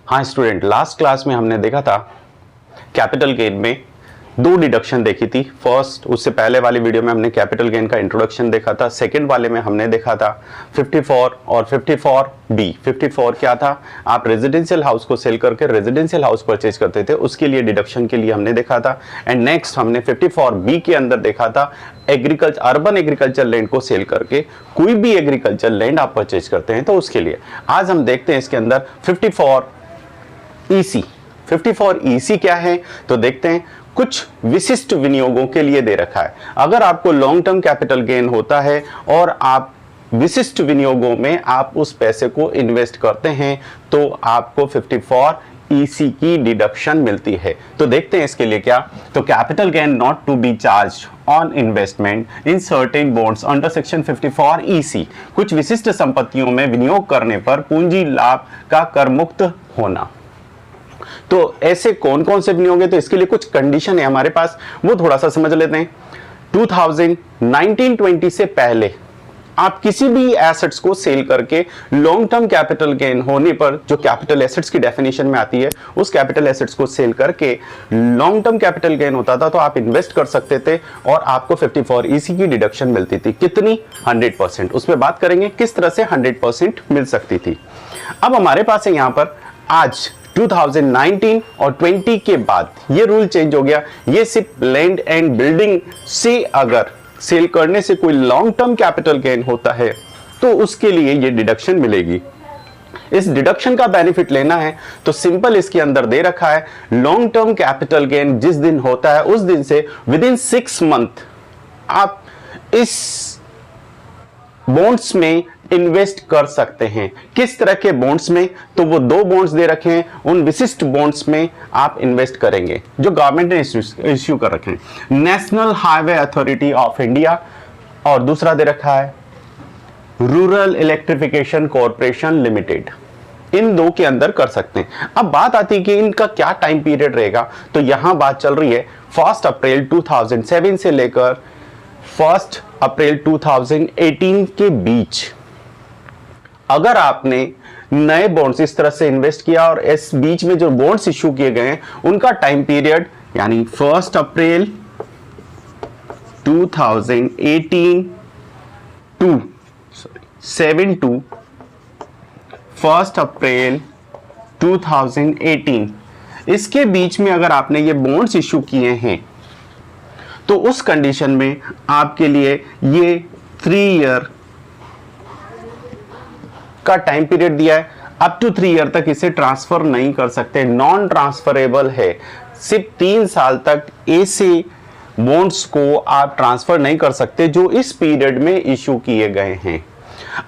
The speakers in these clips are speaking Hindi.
हाँ स्टूडेंट, लास्ट क्लास में हमने देखा था कैपिटल गेन में दो डिडक्शन देखी थी। फर्स्ट, उससे पहले वाली वीडियो में हमने कैपिटल गेन का इंट्रोडक्शन देखा था। सेकंड वाले में हमने देखा था 54 और 54B। 54 क्या था? आप रेजिडेंशियल हाउस को सेल करके रेजिडेंशियल हाउस परचेज करते थे, उसके लिए डिडक्शन के लिए हमने देखा था। एंड नेक्स्ट हमने 54B के अंदर देखा था एग्रीकल्चर, अर्बन एग्रीकल्चर लैंड को सेल करके कोई भी एग्रीकल्चर लैंड आप परचेज करते हैं तो उसके लिए। आज हम देखते हैं इसके अंदर 54EC। 54EC क्या है तो देखते हैं। कुछ विशिष्ट विनियोगों के लिए दे रखा है। अगर आपको लॉन्ग टर्म कैपिटल गेन होता है और आप विशिष्ट विनियोगों में आप उस पैसे को इन्वेस्ट करते हैं तो आपको 54EC की डिडक्शन मिलती है। तो देखते हैं इसके लिए क्या। तो capital gain not to be charge on investment in certain bonds under section 54EC। कुछ विशिष्ट संपत्तियों में विनियोग करने पर पूंजी लाभ का कर मुक्त होना। तो ऐसे कौन कौन से विनियोग है, तो इसके लिए कुछ कंडीशन है हमारे पास, वो थोड़ा सा समझ लेते हैं। 1920 से पहले आप किसी भी एसेट्स को सेल करके लॉन्ग टर्म कैपिटल गेन होने पर, जो कैपिटल एसेट्स की डेफिनेशन में आती है, उस कैपिटल एसेट्स को सेल करके लॉन्ग टर्म कैपिटल गेन होता था तो आप इन्वेस्ट कर सकते थे और आपको 54EC की डिडक्शन मिलती थी। कितनी? 100%। उसमें बात करेंगे किस तरह से 100% मिल सकती थी। अब हमारे पास है यहां पर आज 2019 और 20 के बाद ये रूल चेंज हो गया। ये सिर्फ लैंड एंड बिल्डिंग से अगर सेल करने से कोई लॉन्ग टर्म कैपिटल गेन होता है तो उसके लिए ये डिडक्शन मिलेगी। इस डिडक्शन का बेनिफिट लेना है तो सिंपल इसके अंदर दे रखा है, लॉन्ग टर्म कैपिटल गेन जिस दिन होता है उस दिन से विदिन 6 मंथ आप इस बॉन्ड्स में इन्वेस्ट कर सकते हैं। किस तरह के बॉन्ड्स में? तो वो दो बॉन्ड्स दे रखे हैं, उन विशिष्ट बॉन्ड्स में आप इन्वेस्ट करेंगे जो गवर्नमेंट ने इश्यू कर रखे हैं। National highway authority of India और दूसरा दे रखा है रूरल इलेक्ट्रिफिकेशन कॉर्पोरेशन लिमिटेड। इन दो के अंदर कर सकते हैं। अब बात आती है कि इनका क्या टाइम पीरियड रहेगा, तो यहां बात चल रही है 1 अप्रैल 2007 से लेकर 1 अप्रैल 2018 के बीच। अगर आपने नए बॉन्ड्स इस तरह से इन्वेस्ट किया और इस बीच में जो बॉन्ड्स इश्यू किए गए हैं उनका टाइम पीरियड यानी 1 अप्रैल 2018 टू 1 अप्रैल 2018, इसके बीच में अगर आपने ये बॉन्ड्स इश्यू किए हैं तो उस कंडीशन में आपके लिए ये 3 ईयर का टाइम पीरियड दिया है। अप टू 3 ईयर तक इसे ट्रांसफर नहीं कर सकते, नॉन ट्रांसफरेबल है। सिर्फ 3 साल तक ऐसे बॉन्ड्स को आप ट्रांसफर नहीं कर सकते जो इस पीरियड में इश्यू किए गए हैं।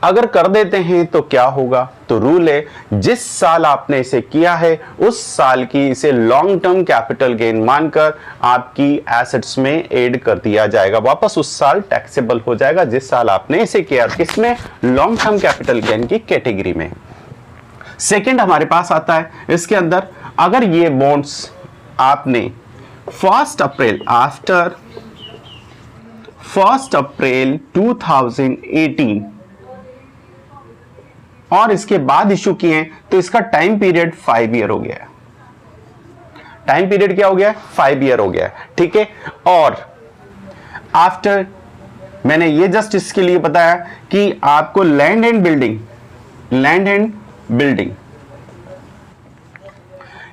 अगर कर देते हैं तो क्या होगा, तो रूल है जिस साल आपने इसे किया है उस साल की इसे लॉन्ग टर्म कैपिटल गेन मानकर आपकी एसेट्स में ऐड कर दिया जाएगा। वापस उस साल टैक्सेबल हो जाएगा जिस साल आपने इसे किया। किसमें? लॉन्ग टर्म कैपिटल गेन की कैटेगरी में। सेकंड हमारे पास आता है इसके अंदर, अगर ये बॉन्ड्स आपने 1 अप्रैल आफ्टर 1 अप्रैल 2018 और इसके बाद इश्यू किए हैं तो इसका टाइम पीरियड 5 ईयर हो गया है। टाइम पीरियड क्या हो गया? 5 ईयर हो गया है। ठीक है। और आफ्टर, मैंने ये जस्ट इसके लिए बताया कि आपको लैंड एंड बिल्डिंग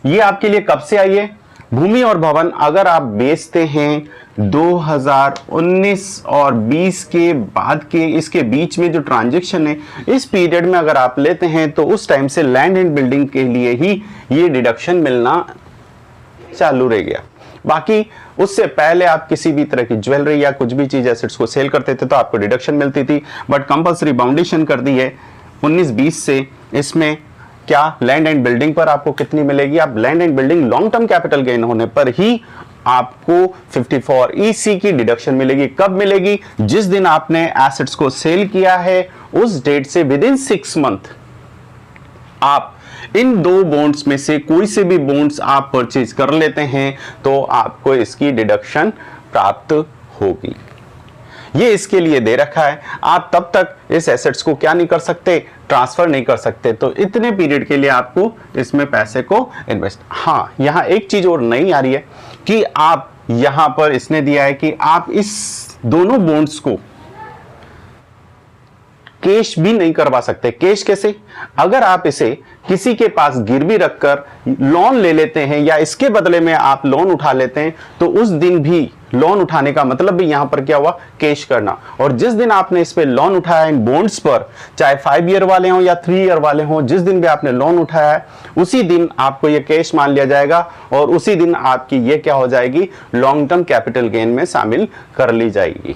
ये आपके लिए कब से आई है? भूमि और भवन अगर आप बेचते हैं 2019 और 20 के बाद के, इसके बीच में जो ट्रांजैक्शन है इस पीरियड में अगर आप लेते हैं तो उस टाइम से लैंड एंड बिल्डिंग के लिए ही ये डिडक्शन मिलना चालू रह गया। बाकी उससे पहले आप किसी भी तरह की ज्वेलरी या कुछ भी चीज एसेट्स को सेल करते थे तो आपको डिडक्शन मिलती थी, बट कंपलसरी बाउंडेशन कर दी है 19-20 से। इसमें क्या? लैंड एंड बिल्डिंग पर आपको कितनी मिलेगी? आप land and building long term capital gain होने पर ही आपको 54EC की डिडक्शन मिलेगी। कब मिलेगी? जिस दिन आपने एसेट्स को सेल किया है उस डेट से विदिन 6 मंथ आप इन दो बॉन्ड्स में से कोई से भी बॉन्ड्स आप परचेज कर लेते हैं तो आपको इसकी डिडक्शन प्राप्त होगी। ये इसके लिए दे रखा है, आप तब तक इस एसेट्स को क्या नहीं कर सकते, ट्रांसफर नहीं कर सकते। तो इतने पीरियड के लिए आपको इसमें पैसे को इन्वेस्ट। हाँ, यहां एक चीज और नई आ रही है कि आप यहां पर इसने दिया है कि आप इस दोनों बॉन्ड्स को कैश भी नहीं करवा सकते। कैश कैसे? अगर आप इसे किसी के पास गिरवी रखकर लोन ले लेते हैं या इसके बदले में आप लोन उठा लेते हैं, तो उस दिन भी लोन उठाने का मतलब भी यहां पर क्या हुआ, कैश करना। और जिस दिन आपने इस पे लोन उठाया इन बॉन्ड्स पर, चाहे 5 ईयर वाले हों या 3 ईयर वाले हों, जिस दिन भी आपने लोन उठाया है उसी दिन आपको ये कैश मान लिया जाएगा और उसी दिन आपकी ये क्या हो जाएगी, लॉन्ग टर्म कैपिटल गेन में शामिल कर ली जाएगी।